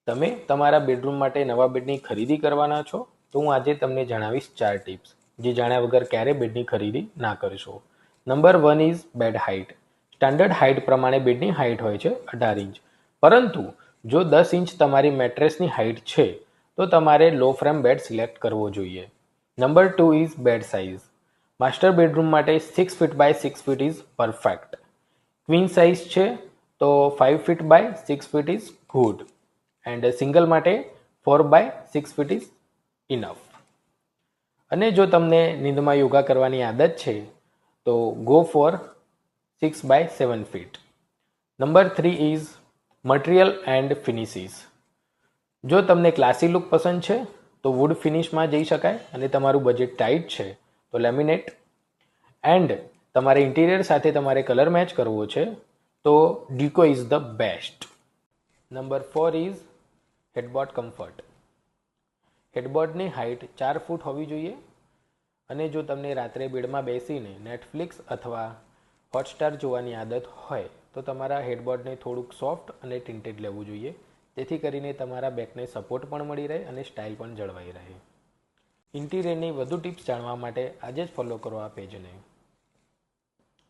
તમે તમારા બેડરૂમ માટે નવા બેડની ખરીદી કરવાના છો તો હું આજે તમને જણાવીશ 4 ટિપ્સ જે જાણ્યા વગર ક્યારે બેડની ખરીદી ના કરશો. Number 1 is bed height. Standard height પ્રમાણે બેડની હાઇટ હોય છે 18 ઇંચ, પરંતુ જો 10 ઇંચ તમારી મેટ્રેસની હાઇટ છે તો તમારે લો ફ્રેમ બેડ સિલેક્ટ કરવો જોઈએ. Number 2 is bed size. Master bedroom માટે 6 feet by 6 feet is perfect. Queen size છે તો 5 feet by 6 feet is good and single માટે 4 બાય 6 ફીટ ઇઝ ઇનફ. અને જો તમને નીંદમાં યોગા કરવાની આદત છે તો go for 6 by 7 feet. Number 3 is material and finishes. જો તમને ક્લાસી લુક પસંદ છે તો વુડ ફિનિશમાં જઈ શકાય અને તમારું બજેટ ટાઈટ છે તો લેમિનેટ. એન્ડ તમારે ઇન્ટિરિયર સાથે તમારે કલર મેચ કરવો છે તો deco is the best. Number 4 is headboard comfort. હેડબોર્ડની હાઇટ 4 ફૂટ હોવી જોઈએ અને જો તમને રાત્રે બેડમાં બેસીને નેટફ્લિક્સ અથવા હોટસ્ટાર જોવાની આદત હોય તો તમારા હેડબોર્ડને થોડુંક સોફ્ટ અને ટિન્ટેડ લેવું જોઈએ, જેથી કરીને તમારા બેકને સપોર્ટ પણ મળી રહે અને સ્ટાઇલ પણ જળવાઈ રહે. ઇન્ટિરિયરની વધુ ટિપ્સ જાણવા માટે આજે જ ફોલો કરો આ પેજને.